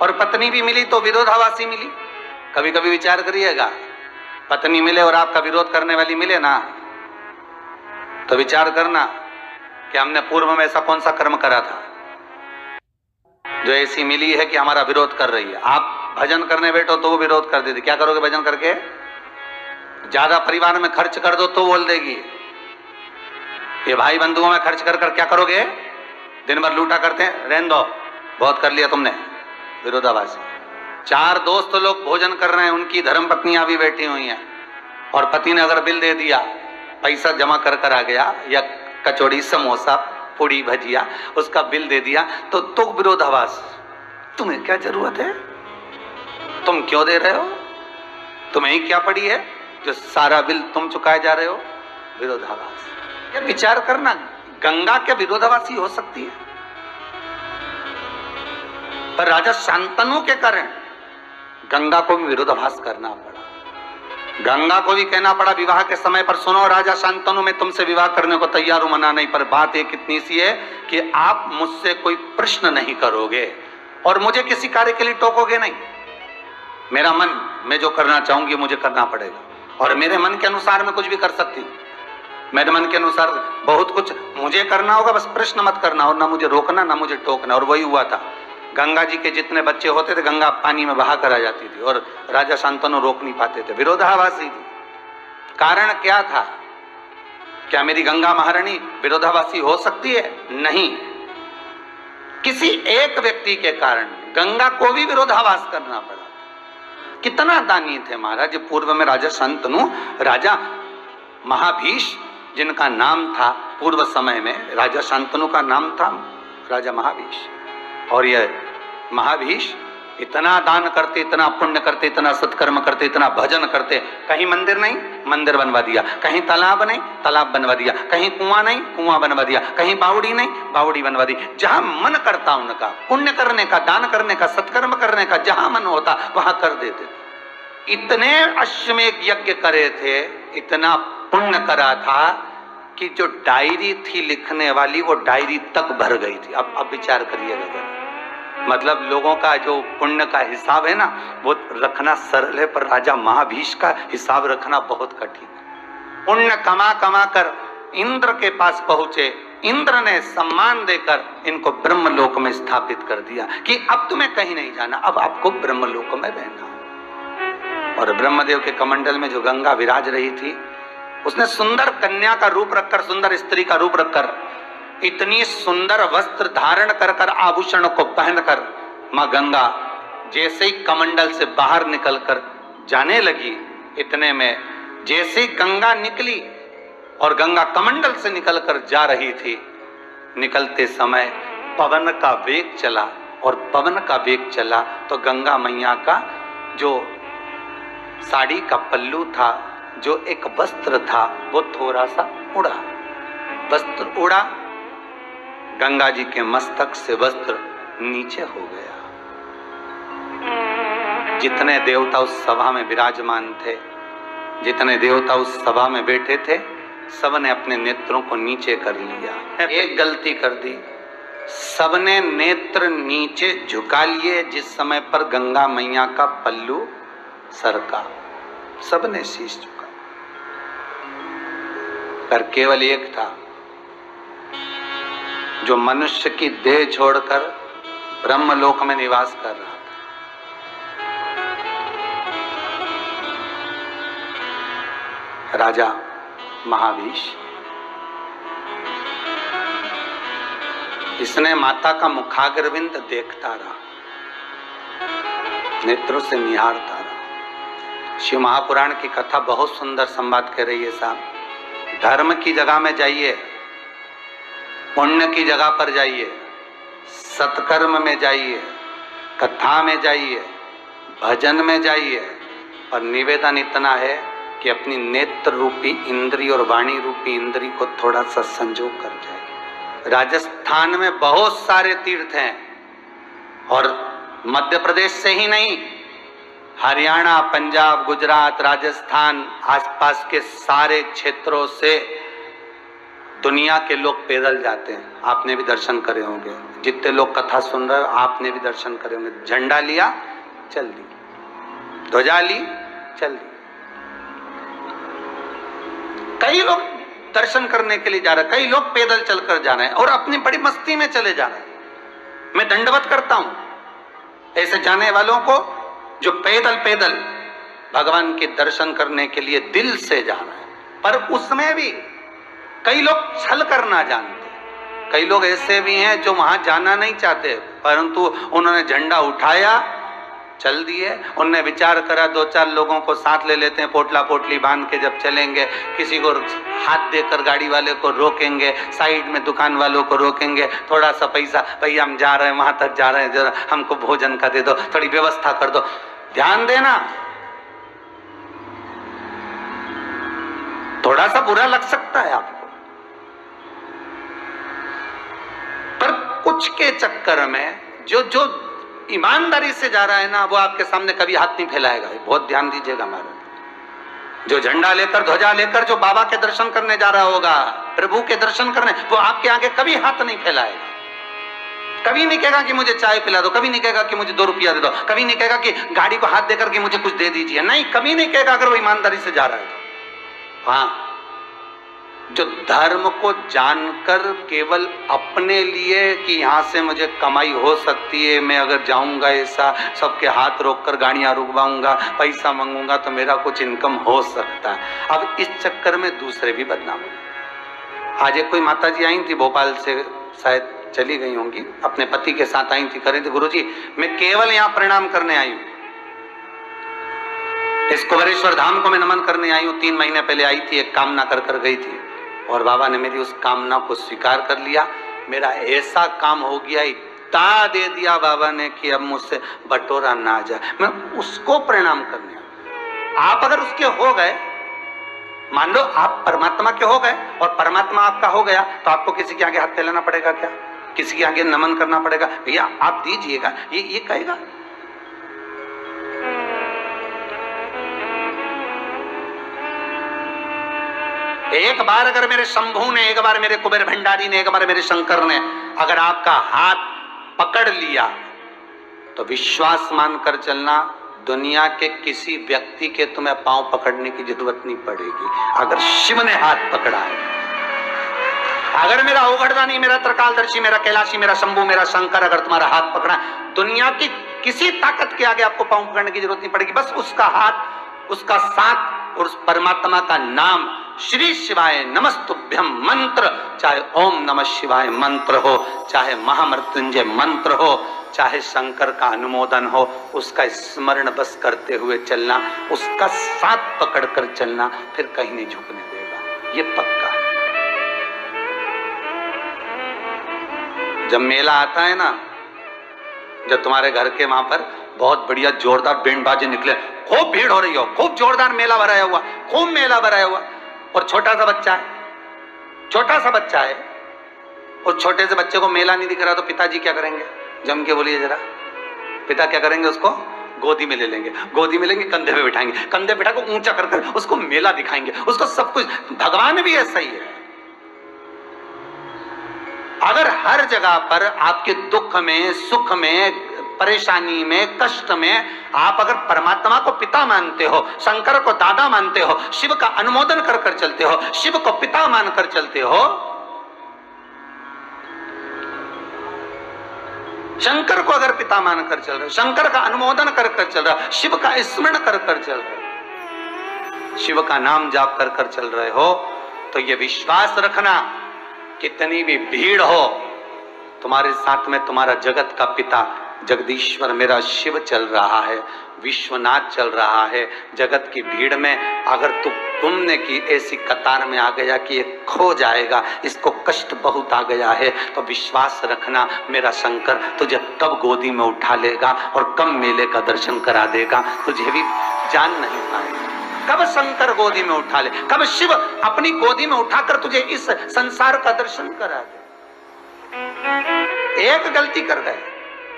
और पत्नी भी मिली तो विरोधाभासी मिली। कभी कभी विचार करिएगा, पत्नी मिले और आपका विरोध करने वाली मिले ना, तो विचार करना कि हमने पूर्व में ऐसा कौन सा कर्म करा था जो ऐसी मिली है कि हमारा विरोध कर रही है। आप भजन करने बैठो तो वो विरोध कर देती, क्या करोगे भजन करके? ज्यादा परिवार में खर्च कर दो तो बोल देगी, ये भाई बंधुओं में खर्च कर कर क्या करोगे, दिन भर लूटा करते हैं, रहने दो, बहुत कर लिया तुमने, विरोधाभासी। चार दोस्त लोग भोजन कर रहे हैं, उनकी धर्म पत्नियां भी बैठी हुई हैं, और पति ने अगर बिल दे दिया, पैसा जमा कर कर आ गया, या कचौड़ी समोसा पूड़ी भजिया उसका बिल दे दिया, तो विरोधाभास। तुम्हें क्या जरूरत है, तुम क्यों दे रहे हो, तुम्हें ही क्या पड़ी है जो सारा बिल तुम चुकाए जा रहे हो, विरोधाभास। क्या विचार करना, गंगा क्या विरोधाभासी हो सकती है? पर राजा शांतनु के कारण गंगा को भी विरोधाभास करना पड़ा। गंगा को भी कहना पड़ा विवाह के समय पर, सुनो राजा शांतनु, मैं तुमसे विवाह करने को तैयार हूं, मना नहीं, पर बात एक इतनी सी है कि आप मुझसे कोई प्रश्न नहीं करोगे और मुझे किसी कार्य के लिए टोकोगे नहीं। मेरा मन, मैं जो करना चाहूंगी मुझे करना पड़ेगा, और मेरे मन के अनुसार मैं कुछ भी कर सकती हूँ, मेरे मन के अनुसार बहुत कुछ मुझे करना होगा, बस प्रश्न मत करना, और ना मुझे रोकना ना मुझे टोकना। और वही हुआ था, गंगा जी के जितने बच्चे होते थे गंगा पानी में बहा कर आ जाती थी, और राजा शांतनु रोक नहीं पाते थे, विरोधाभासी थी। कारण क्या था? क्या मेरी गंगा महारानी विरोधाभासी हो सकती है? नहीं, किसी एक व्यक्ति के कारण गंगा को भी विरोधाभास करना पड़ा। कितना दानी थे महाराज पूर्व में राजा शांतनु। राजा महाभीष जिनका नाम था पूर्व समय में, राजा शांतनु का नाम था राजा महाभीष, और यह महाभीष इतना दान करते, इतना पुण्य करते, इतना सत्कर्म करते, इतना भजन करते, कहीं मंदिर नहीं, मंदिर बनवा दिया, कहीं तालाब नहीं, तालाब बनवा दिया, कहीं कुआं नहीं, कुआं बनवा दिया, कहीं बावड़ी नहीं, बावड़ी बनवा दी। जहां मन करता उनका पुण्य करने का, दान करने का, सत्कर्म करने का, जहां मन होता वहां कर देते। इतने अश्वमेध यज्ञ करे थे, इतना पुण्य करा था कि जो डायरी थी लिखने वाली वो डायरी तक भर गई थी। अब विचार करिएगा, मतलब लोगों का जो पुण्य का हिसाब है ना वो रखना सरल है, पर राजा महाभीष का हिसाब रखना बहुत कठिन है। पुण्य कमा कमा कर इंद्र के पास पहुंचे, इंद्र ने सम्मान देकर इनको ब्रह्मलोक में स्थापित कर दिया कि अब तुम्हें कहीं नहीं जाना, अब आपको ब्रह्मलोक में रहना। और ब्रह्मदेव के कमंडल में जो गंगा विराज रही थी, उसने सुंदर कन्या का रूप रखकर, सुंदर स्त्री का रूप रखकर, इतनी सुंदर वस्त्र धारण कर कर, आभूषण को पहनकर मां गंगा जैसे ही कमंडल से बाहर निकलकर जाने लगी, इतने में जैसे ही गंगा निकली और गंगा कमंडल से निकलकर जा रही थी, निकलते समय पवन का वेग चला, और पवन का वेग चला तो गंगा मैया का जो साड़ी का पल्लू था, जो एक वस्त्र था, वो थोड़ा सा उड़ा। वस्त्र उड़ा, गंगा जी के मस्तक से वस्त्र नीचे हो गया। जितने देवता उस सभा में विराजमान थे, जितने देवता उस सभा में बैठे थे, सबने अपने नेत्रों को नीचे कर लिया। एक गलती कर दी, सबने नेत्र नीचे झुका लिए जिस समय पर गंगा मैया का पल्लू सरका, सबने शीश झुका। पर केवल एक था जो मनुष्य की देह छोड़कर ब्रह्मलोक में निवास कर रहा था, राजा महाभीष। इसने माता का मुखाग्रविंद देखता रहा, नेत्रों से निहारता रहा। शिव महापुराण की कथा बहुत सुंदर संवाद कह रही है साहब। धर्म की जगह में जाइए, पुण्य की जगह पर जाइए, सत्कर्म में जाइए, कथा में जाइए, भजन में जाइए, और निवेदन इतना है कि अपनी नेत्र रूपी इंद्री और वाणी रूपी इंद्री को थोड़ा सा संजोग कर जाए। राजस्थान में बहुत सारे तीर्थ हैं, और मध्य प्रदेश से ही नहीं, हरियाणा, पंजाब, गुजरात, राजस्थान, आसपास के सारे क्षेत्रों से दुनिया के लोग पैदल जाते हैं, आपने भी दर्शन करे होंगे, जितने लोग कथा सुन रहे हो आपने भी दर्शन करे होंगे। झंडा लिया चल दी, ध्वजा ली चल दी। कई लोग दर्शन करने के लिए जा रहे हैं, कई लोग पैदल चलकर जा रहे हैं और अपनी बड़ी मस्ती में चले जा रहे हैं। मैं दंडवत करता हूं ऐसे जाने वालों को जो पैदल पैदल भगवान के दर्शन करने के लिए दिल से जा रहे हैं। पर उसमें भी कई लोग छल करना जानते, कई लोग ऐसे भी हैं जो वहां जाना नहीं चाहते, परंतु उन्होंने झंडा उठाया चल दिए। उनने विचार करा 2-4 लोगों को साथ ले लेते हैं, पोटला पोटली बांध के जब चलेंगे, किसी को हाथ देकर गाड़ी वाले को रोकेंगे, साइड में दुकान वालों को रोकेंगे, थोड़ा सा पैसा, भैया हम जा रहे हैं वहां तक जा रहे हैं, जरा हमको भोजन का दे दो, थोड़ी व्यवस्था कर दो। ध्यान देना, थोड़ा सा बुरा लग सकता है आपको, पर कुछ के चक्कर में जो ईमानदारी से जा रहा है ना, वो आपके सामने कभी हाथ नहीं फैलाएगा। बहुत ध्यान दीजिएगा महाराज। जो झंडा लेकर ध्वजा लेकर जो बाबा के दर्शन करने जा रहा होगा, प्रभु के दर्शन करने, वो आपके आगे कभी हाथ नहीं फैलाएगा। कभी नहीं कहेगा कि मुझे चाय पिला दो, कभी नहीं कहेगा कि मुझे 2 रुपया दे दो, कभी नहीं कहेगा कि गाड़ी को हाथ देकर कि मुझे कुछ दे दीजिए, नहीं, कभी नहीं कहेगा अगर वो ईमानदारी से जा रहा है तो। हाँ, जो धर्म को जानकर केवल अपने लिए कि यहां से मुझे कमाई हो सकती है, मैं अगर जाऊंगा ऐसा सबके हाथ रोककर गाड़ियां रुकवाऊंगा, पैसा मांगूंगा तो मेरा कुछ इनकम हो सकता है, अब इस चक्कर में दूसरे भी बदनाम हो। आज एक कोई माता जी आई थी भोपाल से, शायद चली गई होंगी, अपने पति के साथ आई थी, कह रही थी गुरुजी मैं केवल यहाँ प्रणाम करने आई हूँ, इस कुबेरेश्वर धाम को मैं नमन करने आई हूँ। 3 महीने पहले आई थी, एक कामना कर गई थी और बाबा ने मेरी उस कामना को स्वीकार कर लिया। मेरा ऐसा काम हो गया, इतना दे दिया बाबा ने कि अब मुझसे बटोरा ना जाए, मैं उसको प्रणाम करने आया। आप अगर उसके हो गए, मान लो आप परमात्मा के हो गए और परमात्मा आपका हो गया, तो आपको किसी के आगे हाथ फैलाना पड़ेगा क्या? किसी के आगे नमन करना पड़ेगा? भैया आप दीजिएगा, ये कहेगा? एक बार अगर मेरे शंभू ने, एक बार मेरे कुबेर भंडारी ने, एक बार मेरे शंकर ने अगर आपका हाथ पकड़ लिया तो विश्वास मानकर चलना, दुनिया के किसी व्यक्ति के तुम्हें पांव पकड़ने की जरूरत नहीं पड़ेगी। अगर शिव ने हाथ पकड़ा है, अगर मेरा औगड़दानी, मेरा त्रिकालदर्शी, मेरा कैलाशी, मेरा शंभू, मेरा शंकर अगर तुम्हारा हाथ पकड़ा, दुनिया की किसी ताकत के आगे आपको पांव पकड़ने की जरूरत नहीं पड़ेगी। बस उसका हाथ, उसका साथ और उस परमात्मा का नाम श्री शिवाय नमस्तुभ्यम मंत्र, चाहे ओम नमः शिवाय मंत्र हो, चाहे महामृत्युंजय मंत्र हो, चाहे शंकर का अनुमोदन हो, उसका स्मरण बस करते हुए चलना, उसका साथ पकड़कर चलना, फिर कहीं नहीं झुकने देगा, ये पक्का है। जब मेला आता है ना, जब तुम्हारे घर के वहां पर बहुत बढ़िया जोरदार बैंड बाजे निकले, खूब भीड़ हो रही हो, खूब जोरदार मेला भराया हुआ, खूब मेला भराया हुआ, और छोटा सा बच्चा है, छोटा सा बच्चा है, और छोटे से बच्चे को मेला नहीं दिख रहा, तो पिताजी क्या करेंगे? जम के बोलिए जरा, पिता क्या करेंगे? उसको गोदी में ले लेंगे, गोदी में लेंगे, कंधे पे बिठाएंगे, कंधे बिठा कर ऊंचा कर उसको मेला दिखाएंगे, उसको सब कुछ। भगवान भी ऐसा ही है। अगर हर जगह पर आपके दुख में, सुख में, परेशानी में, कष्ट में आप अगर परमात्मा को पिता मानते हो, शंकर को दादा मानते हो, शिव का अनुमोदन कर कर चलते हो, शिव को पिता मानकर चलते हो, शंकर को अगर पिता मानकर चल रहे हो, शंकर का अनुमोदन कर कर चल रहे हो, शिव का स्मरण कर कर चल रहे हो, शिव का नाम जाप कर कर चल रहे हो, तो ये विश्वास रखना, कितनी भी भीड़ हो, तुम्हारे साथ में तुम्हारा जगत का पिता जगदीश्वर मेरा शिव चल रहा है, विश्वनाथ चल रहा है। जगत की भीड़ में अगर तुमने की ऐसी कतार में आ गया कि ये खो जाएगा, इसको कष्ट बहुत आ गया है, तो विश्वास रखना मेरा शंकर तुझे कब गोदी में उठा लेगा और कब मेले का दर्शन करा देगा, तुझे भी जान नहीं पाएगा। कब शंकर गोदी में उठा ले, कब शिव अपनी गोदी में उठाकर तुझे इस संसार का दर्शन करा दे। एक गलती कर गए,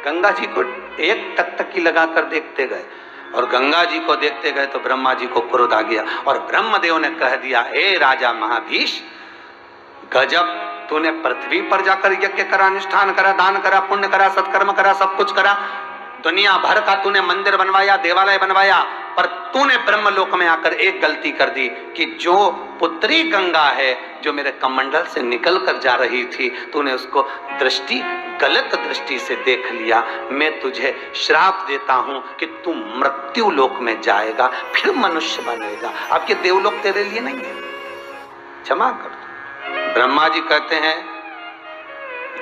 गंगा जी को एक टकटकी लगाकर देखते गए, और गंगा जी को देखते गए तो ब्रह्मा जी को क्रोध आ गया, और ब्रह्मदेव ने कह दिया, हे राजा महाभीष, गजब, तूने पृथ्वी पर जाकर यज्ञ करा, अनुष्ठान करा, दान करा, पुण्य करा, सत्कर्म करा, सब कुछ करा, दुनिया भर का तूने मंदिर बनवाया, देवालय बनवाया, पर तूने ब्रह्मलोक में आकर एक गलती कर दी कि जो पुत्री गंगा है, जो मेरे कमंडल से निकल कर जा रही थी, तूने उसको गलत दृष्टि से देख लिया। मैं तुझे श्राप देता हूं कि तू मृत्यु लोक में जाएगा, फिर मनुष्य बनेगा। अब ये देवलोक तेरे लिए नहीं है, क्षमा कर दो। ब्रह्मा जी कहते हैं,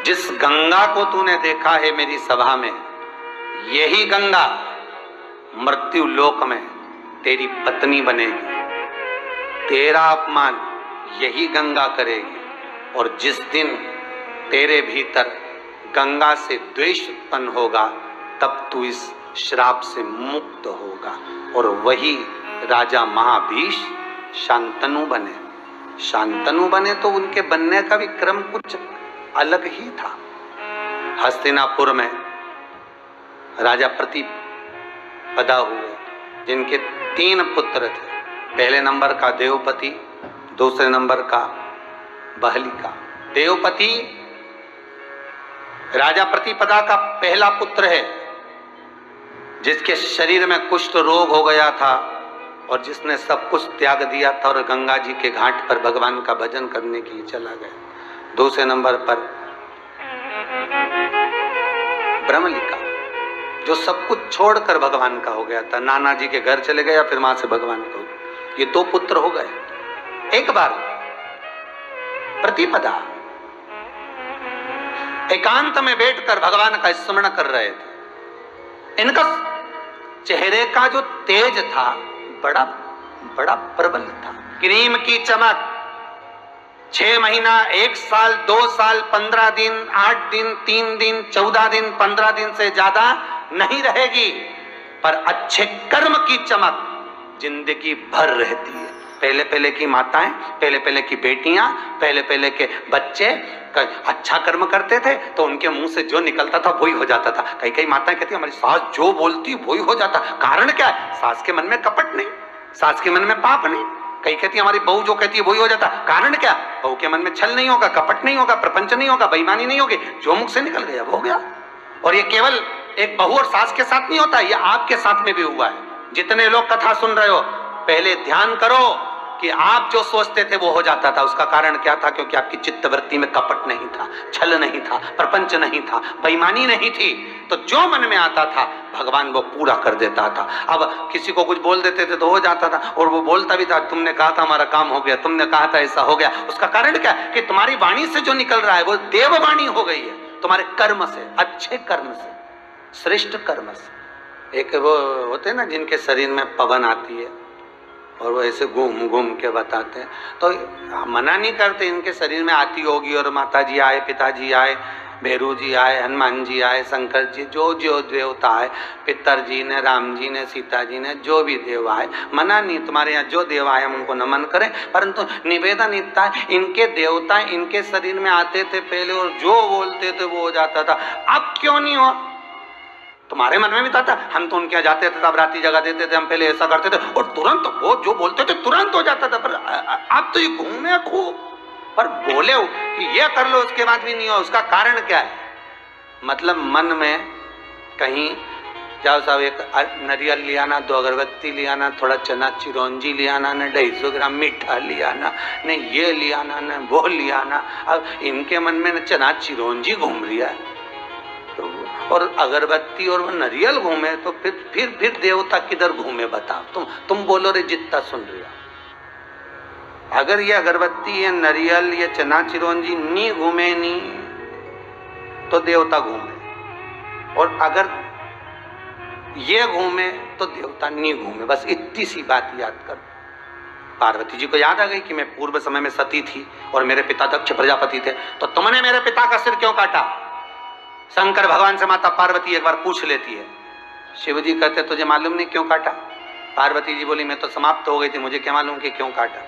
जिस गंगा को तूने देखा है मेरी सभा में, यही गंगा मृत्यु लोक में तेरी पत्नी बनेगी, तेरा अपमान यही गंगा करेगी, और जिस दिन तेरे भीतर गंगा से द्वेष उत्पन्न होगा, तब तू इस श्राप से मुक्त होगा। और वही राजा महाभीष शांतनु बने। शांतनु बने तो उनके बनने का भी क्रम कुछ अलग ही था। हस्तिनापुर में राजा प्रतिपदा हुए, जिनके 3 पुत्र थे। पहले नंबर का देवपति, दूसरे नंबर का बहलिका। देवपति राजा प्रतिपदा का पहला पुत्र है, जिसके शरीर में कुष्ठ रोग हो गया था और जिसने सब कुछ त्याग दिया था और गंगा जी के घाट पर भगवान का भजन करने के लिए चला गया। दूसरे नंबर पर ब्रह्मलिका, जो सब कुछ छोड़कर भगवान का हो गया था, नाना जी के घर चले गया, फिर वहां से भगवान का हो गया। ये 2 पुत्र हो गए। एक बार प्रतिपदा एकांत में बैठकर भगवान का स्मरण कर रहे थे। इनका चेहरे का जो तेज था बड़ा बड़ा प्रबल था। क्रीम की चमक 6 महीना, 1 साल, 2 साल, 15 दिन, 8 दिन, 3 दिन, 14 दिन, 15 दिन से ज्यादा नहीं रहेगी, पर अच्छे कर्म की चमक जिंदगी भर रहती है। पहले पहले की माताएं, पहले पहले की बेटियां, पहले पहले के बच्चे अच्छा कर्म करते थे तो उनके मुंह से जो निकलता था वही हो जाता था। कई कई माताएं कहती हमारी सास जो बोलती वही हो जाता। कारण क्या है? सास के मन में कपट नहीं, सास के मन में पाप नहीं। कई कहती हमारी बहू जो कहती है वही हो जाता। कारण क्या? बहू के मन में छल नहीं होगा, कपट नहीं होगा, प्रपंच नहीं होगा, बेईमानी नहीं होगी, जो मुख से निकल गया वो हो गया। और ये केवल एक बहू और सास के साथ नहीं होता, ये आपके साथ में भी हुआ है। जितने लोग कथा सुन रहे हो, पहले ध्यान करो कि आप जो सोचते थे वो हो जाता था। उसका कारण क्या था? क्योंकि आपकी चित्तवृत्ति में कपट नहीं था, छल नहीं था, प्रपंच नहीं था, बेईमानी नहीं थी। तो जो मन में आता था भगवान वो पूरा कर देता था। अब किसी को कुछ बोल देते थे तो हो जाता था, और वो बोलता भी था, तुमने कहा था हमारा काम हो गया, तुमने कहा था ऐसा हो गया। उसका कारण क्या? कि तुम्हारी वाणी से जो निकल रहा है वो देववाणी हो गई है, तुम्हारे कर्म से, अच्छे कर्म से, श्रेष्ठ कर्म से। एक वो होते हैं ना जिनके शरीर में पवन आती है और वो ऐसे घूम घूम के बताते हैं, तो मना नहीं करते इनके शरीर में आती होगी, और माता जी आए, पिताजी आए, भैरू जी आए, हनुमान जी आए, शंकर जी, जो जो देवता आए, पितर जी ने, राम जी ने, सीता जी ने, जो भी देव आए, मना नहीं, तुम्हारे यहाँ जो देव आए हम उनको नमन करें, परंतु निवेदन इतना है इनके देवता इनके शरीर में आते थे पहले और जो बोलते थे वो हो जाता था। अब क्यों नहीं हो? तुम्हारे मन में भी था, हम तो उनके यहाँ जाते थे तब राती जगह देते थे, हम पहले ऐसा करते थे और तुरंत वो जो बोलते थे तुरंत हो जाता था। पर अब तो ये घूमे खूब, पर बोले कि ये कर लो उसके बाद भी नहीं हो। उसका कारण क्या है? मतलब मन में कहीं जाओ साहब, एक नारियल ले आना, 2 अगरबत्ती ले आना, थोड़ा चना चिरौंजी ले आना, न 250 ग्राम मीठा ले आना, न ये ले आना, न वो ले आना। अब इनके मन में न चना चिरौंजी घूम रहा है और अगरबत्ती और नारियल घूमे, तो फिर देवता किधर घूमे बताओ? तुम बोलो रे जितना सुन रहे हो। अगर ये अगरबत्ती या नारियल या चना चिरौंजी नहीं घूमे नहीं तो देवता घूमे, और अगर ये घूमे तो देवता नहीं घूमे। बस इतनी सी बात याद कर। पार्वती जी को याद आ गई कि मैं पूर्व समय में सती थी और मेरे पिता दक्ष प्रजापति थे, तो तुमने मेरे पिता का सिर क्यों काटा? शंकर भगवान से माता पार्वती एक बार पूछ लेती है। शिव जी कहते तुझे मालूम नहीं क्यों काटा? पार्वती जी बोली मैं तो समाप्त हो गई थी, मुझे क्या मालूम कि क्यों काटा।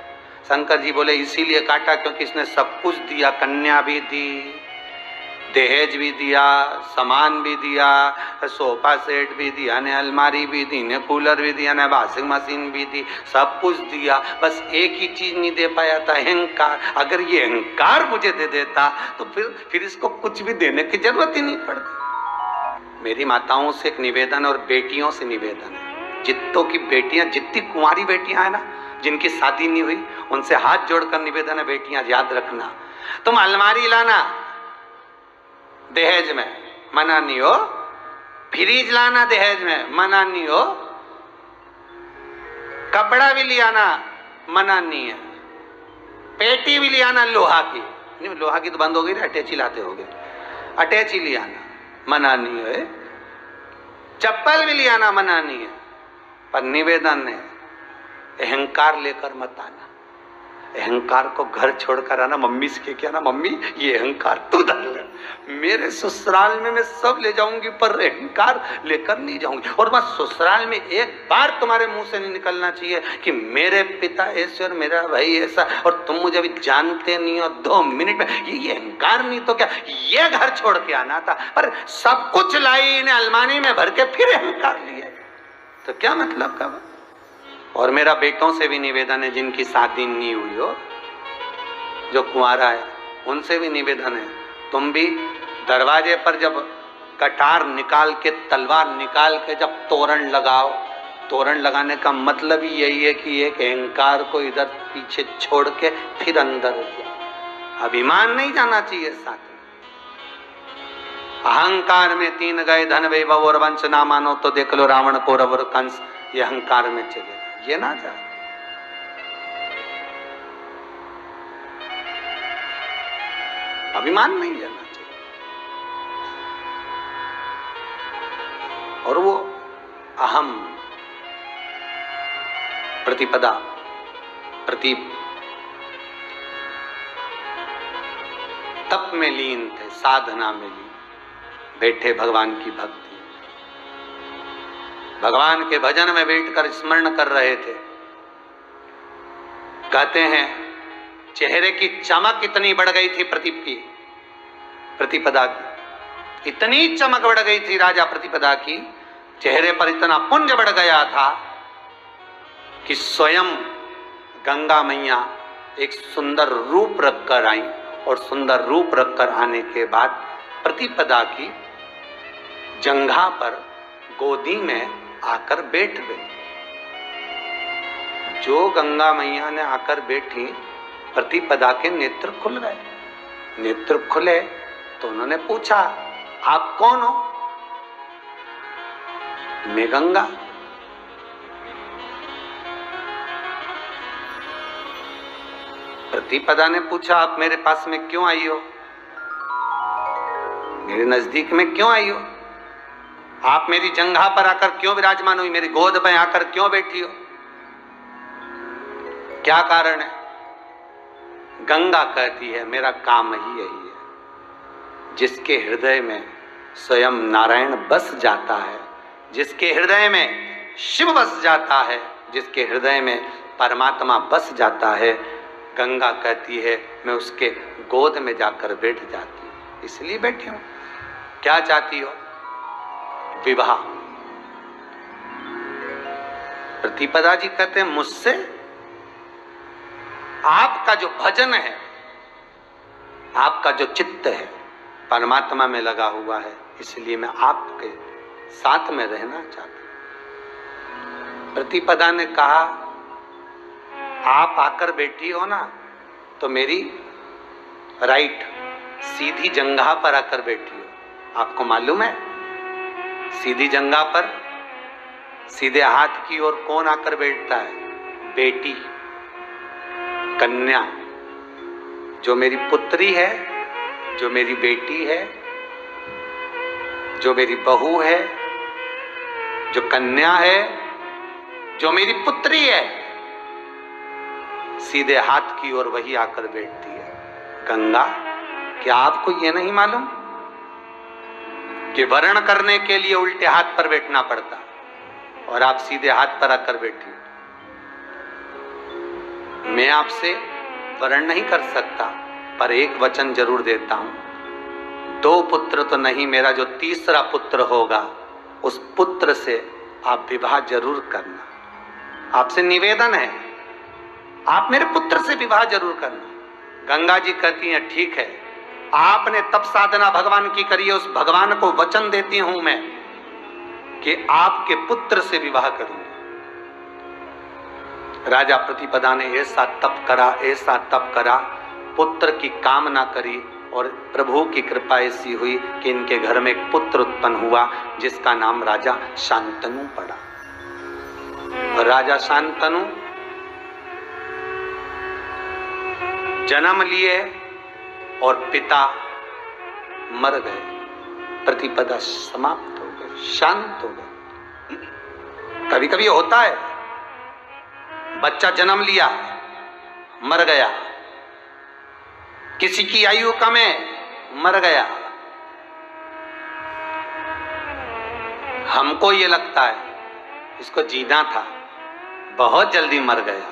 शंकर जी बोले इसीलिए काटा क्योंकि इसने सब कुछ दिया, कन्या भी दी, दहेज भी दिया, सामान भी दिया, सोफा सेट भी दिया ने, अलमारी भी दी ने, कूलर भी दिया ने, वॉशिंग मशीन भी दी, सब कुछ दिया। बस एक ही चीज नहीं दे पाया था, अहंकार। अगर ये अहंकार मुझे दे देता तो फिर इसको कुछ भी देने की जरूरत ही नहीं पड़ती। मेरी माताओं से एक निवेदन और बेटियों से निवेदन है, जितों की बेटियां, जितनी कुंवारी बेटियां हैं ना, जिनकी शादी नहीं हुई, उनसे हाथ जोड़कर निवेदन है, बेटियां याद रखना, तुम अलमारी लाना दहेज में, मना नहीं हो। फ्रिज लाना दहेज में, मना नहीं हो। कपड़ा भी ले आना, मना नहीं है। पेटी भी ले आना लोहा की, नहीं लोहा की तो बंद हो गई, अटैची लाते हो गए, अटैची ले आना, मना नहीं है। चप्पल भी ले आना, मना नहीं है। पर निवेदन है, अहंकार लेकर मत आना। अहंकार को घर छोड़कर आना। मम्मी से क्या ना, मम्मी ये अहंकार तू धर ले, मेरे ससुराल में मैं सब ले जाऊंगी पर अहंकार लेकर नहीं जाऊंगी। और बस ससुराल में एक बार तुम्हारे मुंह से नहीं निकलना चाहिए कि मेरे पिता ऐसे और मेरा भाई ऐसा और तुम मुझे अभी जानते नहीं हो। 2 मिनट में ये अहंकार नहीं तो क्या, ये घर छोड़ के आना था। पर सब कुछ लाई इन्हें अलमारी में भर के, फिर अहंकार लिए तो क्या मतलब का। और मेरा बेटों से भी निवेदन है, जिनकी शादी नहीं हुई हो, जो कुंवारा है, उनसे भी निवेदन है, तुम भी दरवाजे पर जब कटार निकाल के, तलवार निकाल के जब तोरण लगाओ, तोरण लगाने का मतलब ही यही है कि एक अहंकार को इधर पीछे छोड़ के फिर अंदर जाओ। अभिमान नहीं जाना चाहिए साथ में। अहंकार में 3 गए, धन वैभव और वंश ना मानो तो देख लो रावण कौरव और कंस, ये अहंकार में चले, ये ना जाए। अभिमान नहीं जाना चाहिए। और वो अहम प्रतिपदा, तप में लीन थे, साधना में लीन, बैठे भगवान की भक्ति, भगवान के भजन में बैठकर स्मरण कर रहे थे। कहते हैं चेहरे की चमक इतनी बढ़ गई थी प्रतिपदा की, इतनी चमक बढ़ गई थी राजा प्रतिपदा की, चेहरे पर इतना पुंज बढ़ गया था कि स्वयं गंगा मैया एक सुंदर रूप रखकर आई। और सुंदर रूप रखकर आने के बाद प्रतिपदा की जंघा पर, गोदी में आकर बैठ गई। जो गंगा मैया ने आकर बैठी, प्रतिपदा के नेत्र खुल गए। नेत्र खुले तो उन्होंने पूछा, आप कौन हो? मैं गंगा। प्रतिपदा ने पूछा, आप मेरे पास में क्यों आई हो? मेरे नजदीक में क्यों आई हो? आप मेरी जंघा पर आकर क्यों विराजमान हुई? मेरी गोद में आकर क्यों बैठी हो? क्या कारण है? गंगा कहती है, मेरा काम ही यही है। जिसके हृदय में स्वयं नारायण बस जाता है, जिसके हृदय में शिव बस जाता है, जिसके हृदय में परमात्मा बस जाता है, गंगा कहती है मैं उसके गोद में जाकर बैठ जाती हूँ, इसलिए बैठी हूँ। क्या चाहती हो? विवाह। प्रतिपदा जी कहते हैं, मुझसे आपका जो भजन है, आपका जो चित्त है परमात्मा में लगा हुआ है, इसलिए मैं आपके साथ में रहना चाहता हूं। प्रतिपदा ने कहा, आप आकर बैठी हो ना, तो मेरी राइट सीधी जंघा पर आकर बैठी हो। आपको मालूम है सीधी जंघा पर सीधे हाथ की ओर कौन आकर बैठता है? बेटी, कन्या। जो मेरी पुत्री है, जो मेरी बेटी है, जो मेरी बहू है, जो कन्या है, जो मेरी पुत्री है, सीधे हाथ की ओर वही आकर बैठती है। गंगा, क्या आपको यह नहीं मालूम कि वरण करने के लिए उल्टे हाथ पर बैठना पड़ता और आप सीधे हाथ पर आकर बैठी? मैं आपसे वरण नहीं कर सकता, पर एक वचन जरूर देता हूं, 2 पुत्र तो नहीं, मेरा जो तीसरा पुत्र होगा उस पुत्र से आप विवाह जरूर करना। आपसे निवेदन है, आप मेरे पुत्र से विवाह जरूर करना। गंगा जी कहती हैं ठीक है, आपने तप साधना भगवान की करी है, उस भगवान को वचन देती हूं मैं कि आपके पुत्र से विवाह करूंगी। राजा प्रतिपदा ने ऐसा तप करा, ऐसा तप करा, पुत्र की कामना करी और प्रभु की कृपा ऐसी हुई कि इनके घर में एक पुत्र उत्पन्न हुआ जिसका नाम राजा शांतनु पड़ा। और राजा शांतनु जन्म लिए और पिता मर गए, प्रतिपदा समाप्त हो गए, शांत हो गए। कभी कभी होता है, बच्चा जन्म लिया मर गया, किसी की आयु कम है मर गया। हमको ये लगता है इसको जीना था, बहुत जल्दी मर गया।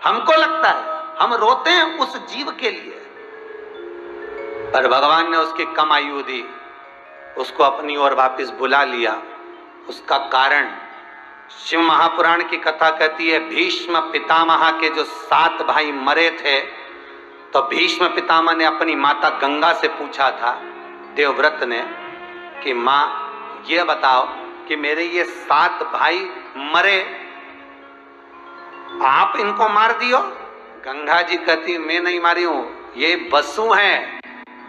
हमको लगता है, हम रोते हैं उस जीव के लिए, पर भगवान ने उसकी कम आयु दी, उसको अपनी ओर वापस बुला लिया। उसका कारण शिव महापुराण की कथा कहती है, भीष्म पितामह के जो 7 भाई मरे थे, तो भीष्म पितामह ने अपनी माता गंगा से पूछा था, देवव्रत ने, कि मां ये बताओ कि मेरे ये 7 भाई मरे, आप इनको मार दियो। गंगा जी कहती मैं नहीं मारी हूं, ये वसु हैं,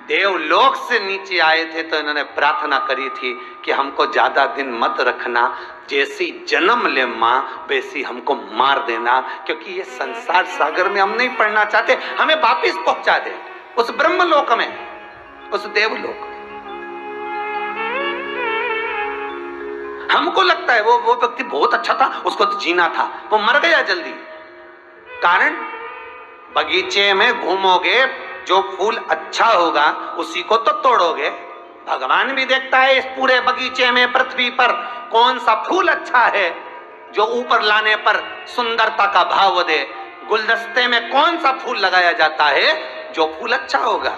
देवलोक से नीचे आए थे तो इन्होंने प्रार्थना करी थी कि हमको ज्यादा दिन मत रखना, जैसी जन्म ले मां वैसी हमको मार देना, क्योंकि ये संसार सागर में हम नहीं पड़ना चाहते, हमें वापिस पहुंचा दे उस ब्रह्मलोक में, उस देवलोक में। हमको लगता है वो व्यक्ति बहुत अच्छा था, उसको तो जीना था, वो मर गया जल्दी। कारण बगीचे में घूमोगे, जो फूल अच्छा होगा उसी को तो तोड़ोगे। भगवान भी देखता है इस पूरे बगीचे में, पृथ्वी पर कौन सा फूल अच्छा है जो ऊपर लाने पर सुंदरता का भाव दे। गुलदस्ते में कौन सा फूल लगाया जाता है जो फूल अच्छा होगा।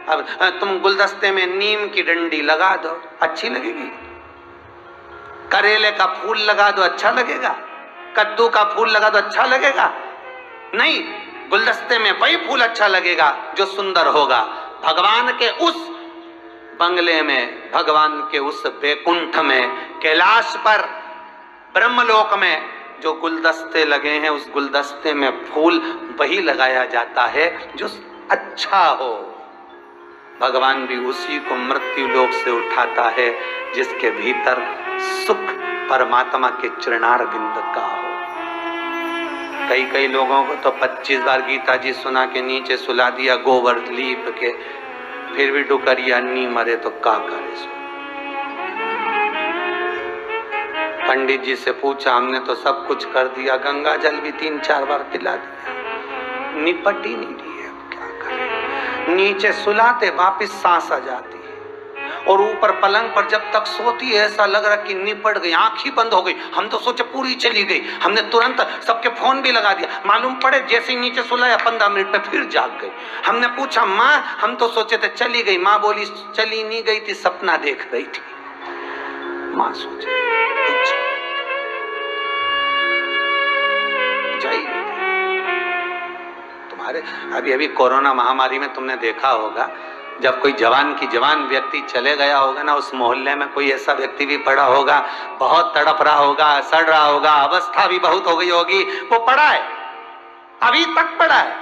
अब तुम गुलदस्ते में नीम की डंडी लगा दो, अच्छी लगेगी। करेले का फूल लगा दो, अच्छा लगेगा। कद्दू का फूल लगा दो, अच्छा लगेगा। नहीं, गुलदस्ते में वही फूल अच्छा लगेगा जो सुंदर होगा। भगवान के उस बंगले में, भगवान के उस वैकुंठ में, कैलाश पर, ब्रह्मलोक में जो गुलदस्ते लगे हैं, उस गुलदस्ते में फूल वही लगाया जाता है जो अच्छा हो। भगवान भी उसी को मृत्यु लोक से उठाता है जिसके भीतर सुख परमात्मा के चरणार बिंद का हो। कई लोगों को तो 25 बार गीता जी सुना के नीचे सुला दिया गोबर लीप के, फिर भी डुकरिया नी मरे तो का करे सो। पंडित जी से पूछा, हमने तो सब कुछ कर दिया, गंगा जल भी 3-4 बार पिला दिया, निपट ही नहीं रही है, क्या करें। नीचे सुलाते वापिस सांस आ जाती है, और ऊपर पलंग पर जब तक सोती है ऐसा लग रहा कि निपट गई, आंख ही बंद हो गई। हम तो सोचे पूरी चली गई, हमने तुरंत सबके फोन भी लगा दिया, मालूम पड़े जैसे ही नीचे सुलाया 15 मिनट में फिर जाग गई। हमने पूछा माँ, हम तो सोचे थे चली गई, माँ बोली चली नहीं गई थी, सपना देख रही थी। माँ सोचे तुम्हारे अभी कोरोना महामारी में तुमने देखा होगा, जब कोई जवान व्यक्ति चले गया होगा ना, उस मोहल्ले में कोई ऐसा व्यक्ति भी पड़ा होगा, बहुत तड़प रहा होगा, सड़ रहा होगा, अवस्था भी बहुत हो गई होगी, वो पड़ा है, अभी तक पड़ा है,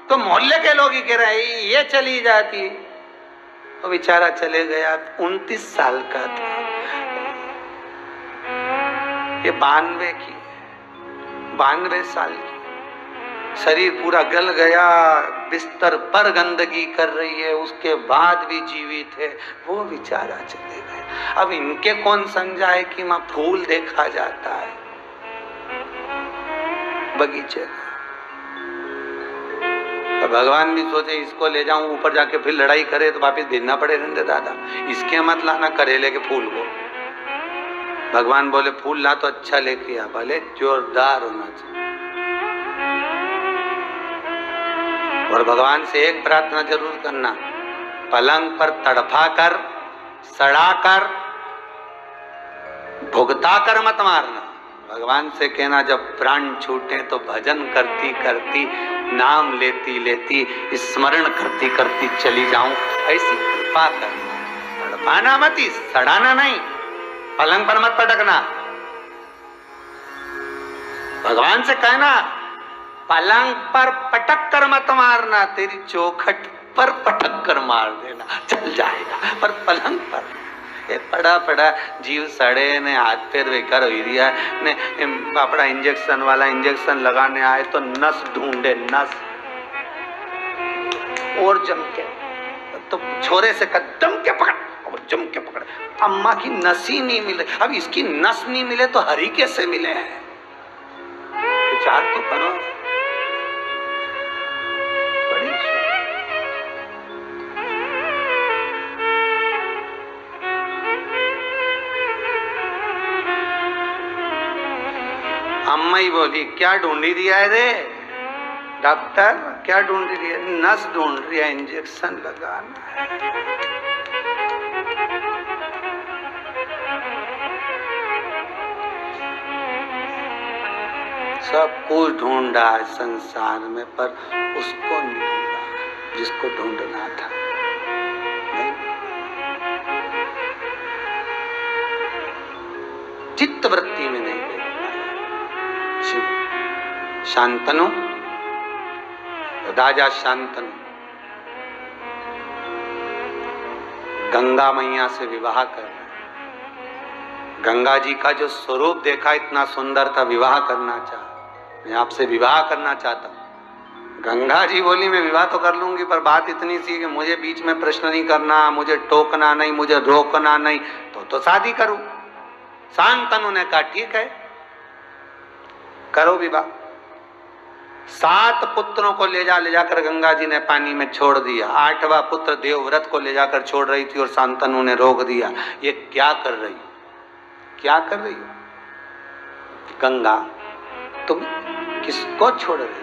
तो मोहल्ले के लोग ही कह रहे हैं ये चली जाती, वो बेचारा चले गया, 29 साल का था, ये 92 साल की, शरीर पूरा गल गया, बिस्तर पर गंदगी कर रही है, उसके बाद भी जीवित है, वो बेचारा चले गए। अब इनके कौन समझाए कि मां फूल देखा जाता है बगीचे का। तो भगवान भी सोचे इसको ले जाऊं ऊपर, जाके फिर लड़ाई करे तो वापिस भेजना पड़े रंदे दादा, इसके मत लाना करेले के फूल को। भगवान बोले फूल ला तो अच्छा लेके आ, भले जोरदार होना चाहिए। और भगवान से एक प्रार्थना जरूर करना, पलंग पर तड़फा कर, सड़ा कर, भुगता कर मत मारना। भगवान से कहना जब प्राण छूटे तो भजन करती करती, नाम लेती लेती, स्मरण करती करती चली जाऊं, ऐसी कृपा करना। तड़पाना मत, सड़ाना नहीं, पलंग पर मत पटकना। भगवान से कहना पलंग पर पटक कर मत मारना, तेरी चौखट पर पटक कर मार देना, चल जाएगा। पर पलंग पर ये पड़ा पड़ा जीव सड़े ने, हाथ पैर बेकार हो दिया ने, अपना इंजेक्शन वाला इंजेक्शन लगाने आए तो नस ढूंढे, नस और जम के, तो छोरे से कदम के पकड़ और जम के पकड़, अम्मा की नस ही नहीं मिले। अब इसकी नस नहीं मिले तो हरी कैसे मिले हैं? विचार तो करो। अम्मा ही बोली क्या ढूंढी दिया है रे डॉक्टर, क्या ढूंढ रही है? नस ढूंढ रही है, इंजेक्शन लगाना है। सब कुछ ढूंढा है संसार में, पर उसको नहीं ढूंढा जिसको ढूंढना था। चित्त वृत्ति में नहीं देख पाया। शिव शांतनु, राजा शांतनु गंगा मैया से विवाह कर रहे। गंगा जी का जो स्वरूप देखा इतना सुंदर था, विवाह करना चाहा। मैं आपसे विवाह करना चाहता हूँ। गंगा जी बोली मैं विवाह तो कर लूंगी, पर बात इतनी सी कि मुझे बीच में प्रश्न नहीं करना, मुझे टोकना नहीं, मुझे रोकना नहीं, तो शादी करूं। शांतनु ने कहा ठीक है, करो विवाह। 7 पुत्रों को ले जाकर गंगा जी ने पानी में छोड़ दिया। 8वां पुत्र देवव्रत को ले जाकर छोड़ रही थी और शांतनु ने रोक दिया। ये क्या कर रही हो, क्या कर रही हो? गंगा तुम किसको छोड़ रही हो?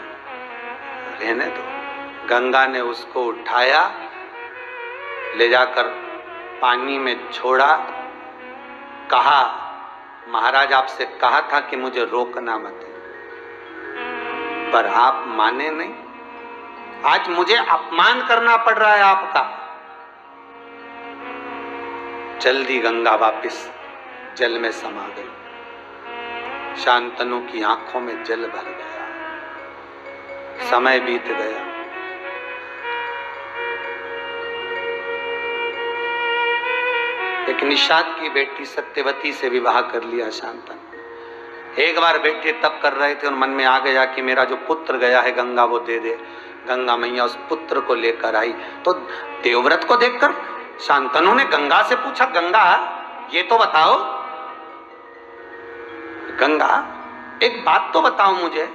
रहने दो। गंगा ने उसको उठाया, ले जाकर पानी में छोड़ा, कहा महाराज आपसे कहा था कि मुझे रोकना मत, पर आप माने नहीं। आज मुझे अपमान करना पड़ रहा है आपका। जल्दी गंगा वापस जल में समा गई। शांतनु की आंखों में जल भर गया। समय बीत गया। एक निषाद की बेटी सत्यवती से विवाह कर लिया शांतनु। एक बार बेटे तप कर रहे थे और मन में आ गया कि मेरा जो पुत्र गया है गंगा वो दे दे। गंगा मैया उस पुत्र को लेकर आई तो देवव्रत को देखकर शांतनु ने गंगा से पूछा, गंगा ये तो बताओ, गंगा एक बात तो बताओ मुझे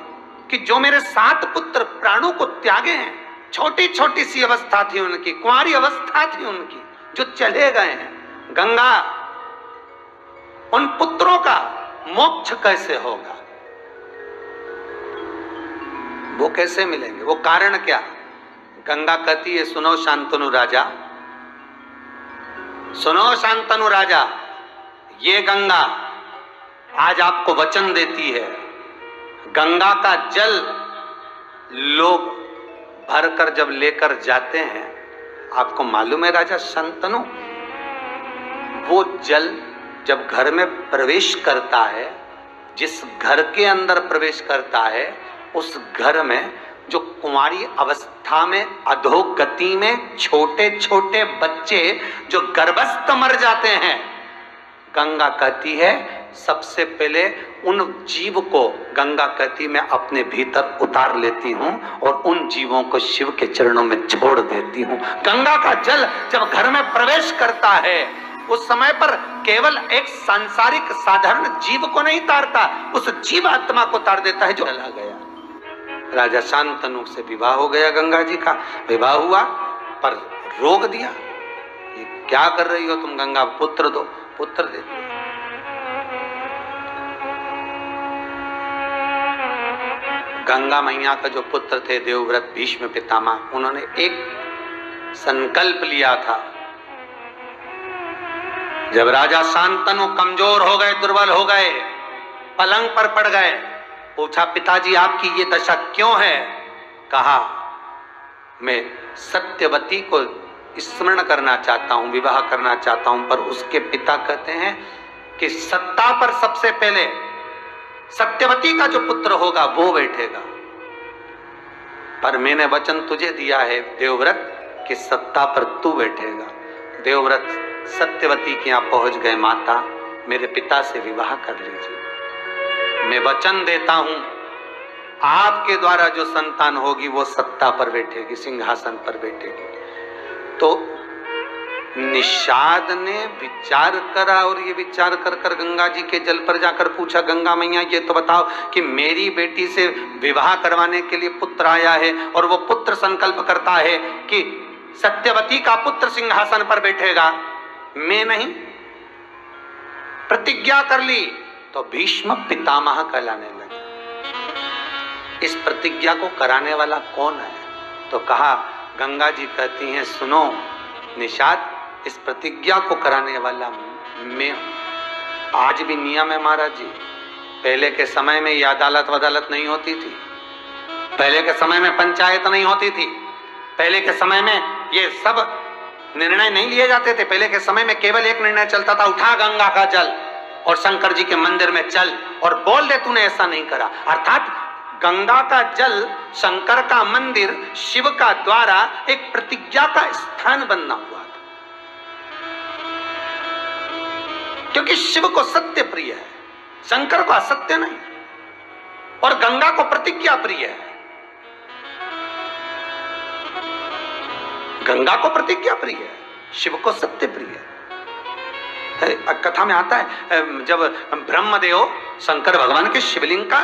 कि जो मेरे 7 पुत्र प्राणों को त्यागे हैं, छोटी छोटी सी अवस्था थी उनकी, कुंवारी अवस्था थी उनकी, जो चले गए हैं, गंगा उन पुत्रों का मोक्ष कैसे होगा? वो कैसे मिलेंगे? वो कारण क्या? गंगा कहती है सुनो शांतनु राजा, सुनो शांतनु राजा, ये गंगा आज आपको वचन देती है। गंगा का जल लोग भरकर जब लेकर जाते हैं, आपको मालूम है राजा शांतनु, वो जल जब घर में प्रवेश करता है, जिस घर के अंदर प्रवेश करता है, उस घर में जो कुंवारी अवस्था में अधोगति में छोटे छोटे बच्चे जो गर्भस्थ मर जाते हैं, गंगा कहती है सबसे पहले उन जीव को, गंगा कहती मैं अपने भीतर उतार लेती हूं और उन जीवों को शिव के चरणों में छोड़ देती हूं। गंगा का जल जब घर में प्रवेश करता है, उस समय पर केवल एक सांसारिक साधारण जीव को नहीं तारता, उस जीव आत्मा को तार देता है जो चला गया। राजा शांतनु से विवाह हो गया, गंगा जी का विवाह हुआ, पर रोक दिया। ये क्या कर रही हो तुम गंगा? पुत्र दो, पुत्र दे दिया। गंगा मैया का जो पुत्र थे देवव्रत भीष्म पितामह, उन्होंने एक संकल्प लिया था। जब राजा शांतनु कमजोर हो गए, दुर्बल हो गए, पलंग पर पड़ गए, पूछा पिताजी आपकी ये दशा क्यों है? कहा मैं सत्यवती को स्मरण करना चाहता हूं, विवाह करना चाहता हूं, पर उसके पिता कहते हैं कि सत्ता पर सबसे पहले सत्यवती का जो पुत्र होगा वो बैठेगा, पर मैंने वचन तुझे दिया है देवव्रत कि सत्ता पर तू बैठेगा। देवव्रत सत्यवती के यहां पहुंच गए, माता मेरे पिता से विवाह कर लीजिए, मैं वचन देता हूं आपके द्वारा जो संतान होगी वो सत्ता पर बैठेगी, सिंहासन पर बैठेगी। तो निषाद ने विचार करा और ये विचार कर कर गंगा जी के जल पर जाकर पूछा, गंगा मैया ये तो बताओ कि मेरी बेटी से विवाह करवाने के लिए पुत्र आया है और वो पुत्र संकल्प करता है कि सत्यवती का पुत्र सिंहासन पर बैठेगा, मैं नहीं प्रतिज्ञा कर ली। तो भीष्म पितामह कहलाने लगे। इस प्रतिज्ञा को कराने वाला कौन है? तो कहा, गंगा जी कहती हैं सुनो निषाद, इस प्रतिज्ञा को कराने वाला मैं हूं। आज भी नियम है महाराज जी, पहले के समय में ये अदालत वदालत नहीं होती थी, पहले के समय में पंचायत नहीं होती थी, पहले के समय में ये सब निर्णय नहीं लिए जाते थे। पहले के समय में केवल एक निर्णय चलता था, उठा गंगा का जल और शंकर जी के मंदिर में चल और बोल दे तूने ऐसा नहीं करा। अर्थात गंगा का जल, शंकर का मंदिर, शिव का द्वारा एक प्रतिज्ञा का स्थान बनना हुआ था, क्योंकि शिव को सत्य प्रिय है, शंकर को असत्य नहीं, और गंगा को प्रतिज्ञा प्रिय है। गंगा को प्रतिज्ञा प्रिय है, शिव को सत्य प्रिय है। कथा में आता है जब ब्रह्मदेव शंकर भगवान के शिवलिंग का